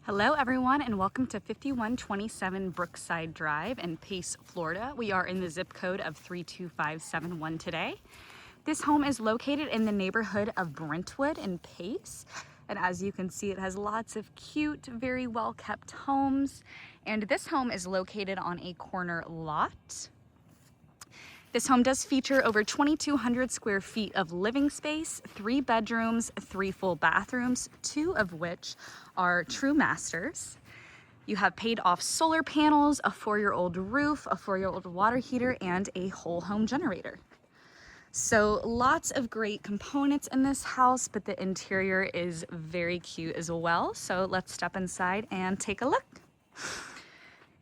Hello everyone and welcome to 5127 Brookside Drive in Pace, Florida. We are in the zip code of 32571 today. This home is located in the neighborhood of Brentwood in Pace. And as you can see, it has lots of cute, very well kept homes. And this home is located on a corner lot. This home does feature over 2,200 square feet of living space, 3 bedrooms, 3 full bathrooms, 2 of which are true masters. You have paid off solar panels, a 4-year-old roof, a 4-year-old water heater, and a whole home generator. So lots of great components in this house, but the interior is very cute as well. So let's step inside and take a look.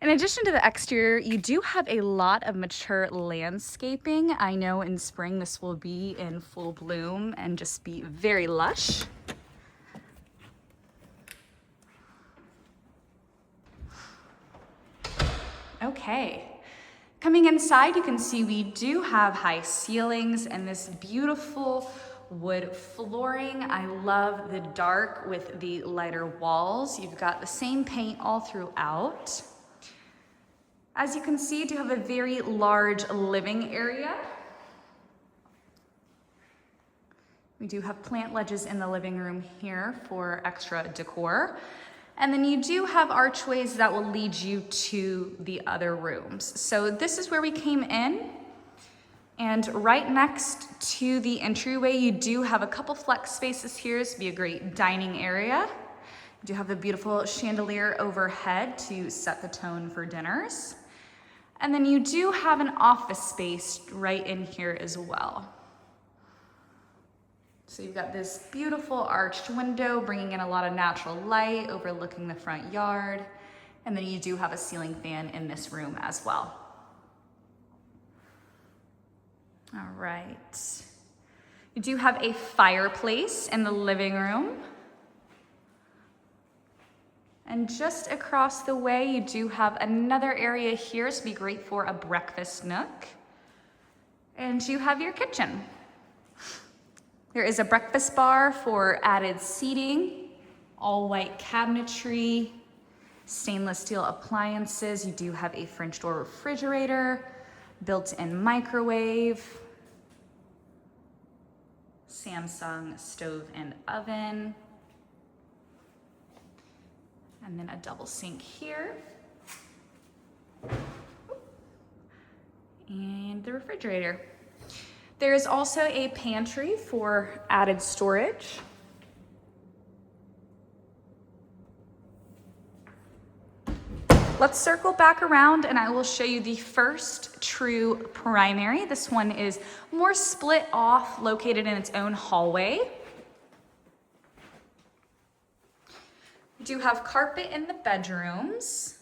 In addition to the exterior, you do have a lot of mature landscaping. I know in spring this will be in full bloom and just be very lush. Okay, coming inside, you can see we do have high ceilings and this beautiful wood flooring. I love the dark with the lighter walls. You've got the same paint all throughout. As you can see, you do have a very large living area. We do have plant ledges in the living room here for extra decor. And then you do have archways that will lead you to the other rooms. So this is where we came in. And right next to the entryway, you do have a couple flex spaces here. This would be a great dining area. You do have the beautiful chandelier overhead to set the tone for dinners. And then you do have an office space right in here as well. So you've got this beautiful arched window bringing in a lot of natural light overlooking the front yard. And then you do have a ceiling fan in this room as well. All right. You do have a fireplace in the living room. And just across the way, you do have another area here. This would be great for a breakfast nook. And you have your kitchen. There is a breakfast bar for added seating, all white cabinetry, stainless steel appliances. You do have a French door refrigerator, built-in microwave, Samsung stove and oven. And then a double sink here. And the refrigerator. There is also a pantry for added storage. Let's circle back around and I will show you the first true primary. This one is more split off, located in its own hallway. We do have carpet in the bedrooms.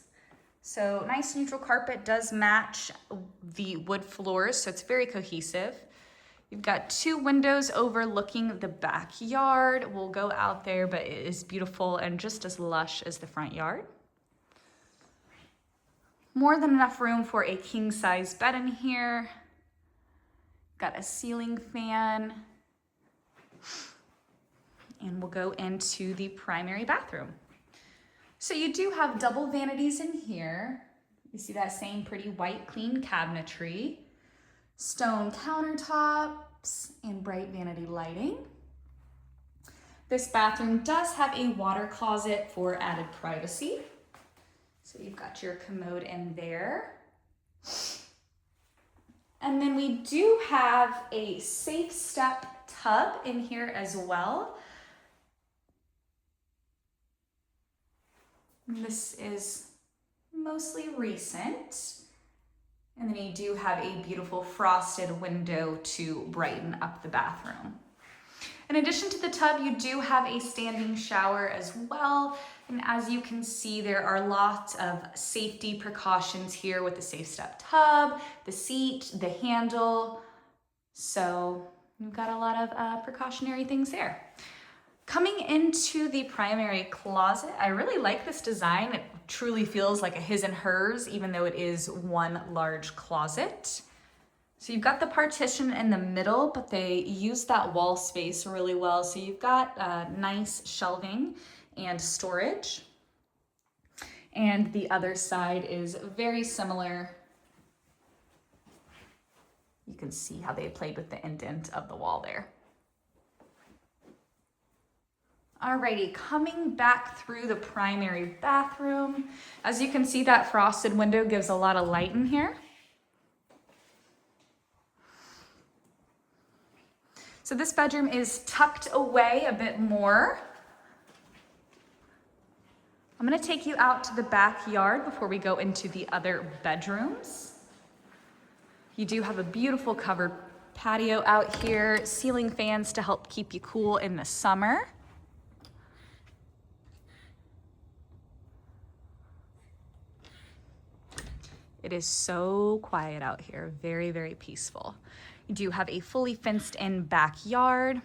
So nice neutral carpet does match the wood floors, so it's very cohesive. You've got 2 windows overlooking the backyard. We'll go out there, but it is beautiful and just as lush as the front yard. More than enough room for a king-size bed in here. Got a ceiling fan. And we'll go into the primary bathroom. So you do have double vanities in here. You see that same pretty white, clean cabinetry, stone countertops, and bright vanity lighting. This bathroom does have a water closet for added privacy. So you've got your commode in there. And then we do have a safe step tub in here as well. This is mostly recent. And then you do have a beautiful frosted window to brighten up the bathroom. In addition to the tub, you do have a standing shower as well. And as you can see, there are lots of safety precautions here with the safe step tub, the seat, the handle. So you've got a lot of precautionary things there. Coming into the primary closet, I really like this design. It truly feels like a his and hers, even though it is one large closet. So you've got the partition in the middle, but they use that wall space really well. So you've got nice shelving and storage. And the other side is very similar. You can see how they played with the indent of the wall there. Alrighty, coming back through the primary bathroom. As you can see, that frosted window gives a lot of light in here. So this bedroom is tucked away a bit more. I'm gonna take you out to the backyard before we go into the other bedrooms. You do have a beautiful covered patio out here, ceiling fans to help keep you cool in the summer. It is so quiet out here, very, very peaceful. You do have a fully fenced in backyard,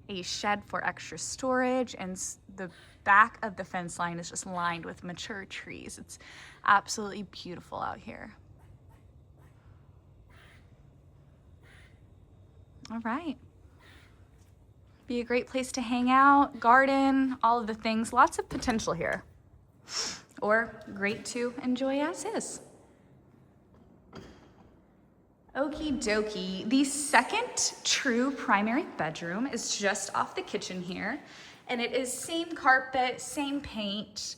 a shed for extra storage, and the back of the fence line is just lined with mature trees. It's absolutely beautiful out here. All right. Be a great place to hang out, garden, all of the things. Lots of potential here. Or great to enjoy as is. Okie dokie. The second true primary bedroom is just off the kitchen here. And it is same carpet, same paint,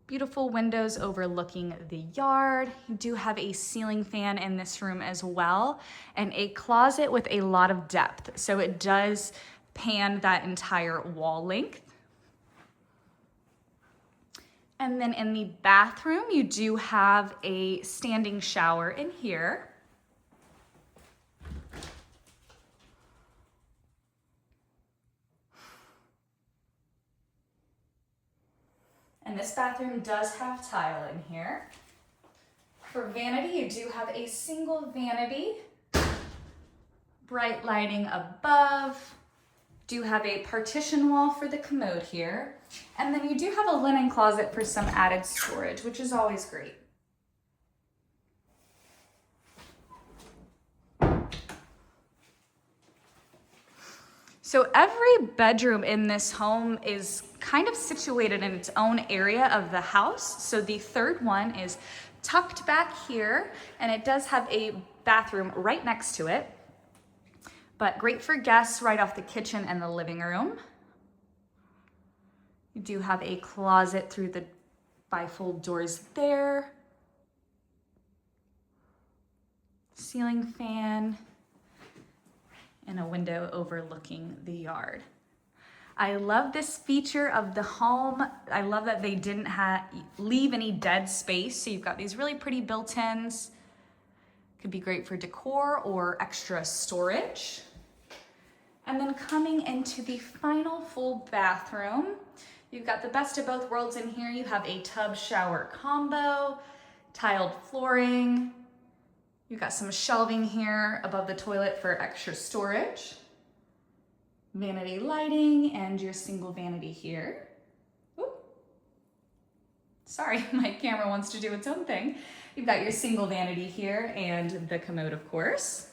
beautiful windows overlooking the yard. You do have a ceiling fan in this room as well, and a closet with a lot of depth. So it does pan that entire wall length. And then in the bathroom, you do have a standing shower in here. And this bathroom does have tile in here. For vanity, you do have a single vanity, bright lighting above. Do have a partition wall for the commode here. And then you do have a linen closet for some added storage, which is always great. So every bedroom in this home is kind of situated in its own area of the house. So the third one is tucked back here, and it does have a bathroom right next to it. But great for guests right off the kitchen and the living room. You do have a closet through the bifold doors there. Ceiling fan and a window overlooking the yard. I love this feature of the home. I love that they didn't leave any dead space. So you've got these really pretty built-ins. Could be great for decor or extra storage. And then coming into the final full bathroom, you've got the best of both worlds in here. You have a tub shower combo, tiled flooring. You've got some shelving here above the toilet for extra storage. Vanity lighting and your single vanity here. Ooh. Sorry, my camera wants to do its own thing. You've got your single vanity here and the commode, of course.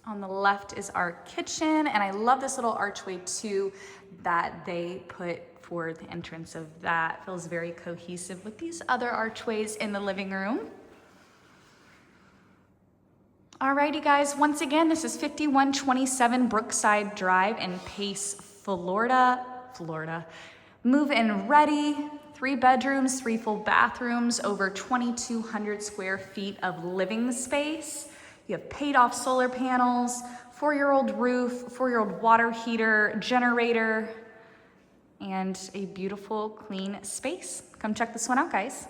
On the left is our kitchen, and I love this little archway too that they put for the entrance of that. Feels very cohesive with these other archways in the living room. Alrighty guys, once again, this is 5127 Brookside Drive in Pace, Florida. Move-in ready, 3 bedrooms, 3 full bathrooms, over 2,200 square feet of living space. You have paid off solar panels, 4-year-old roof, 4-year-old water heater, generator, and a beautiful clean space. Come check this one out, guys.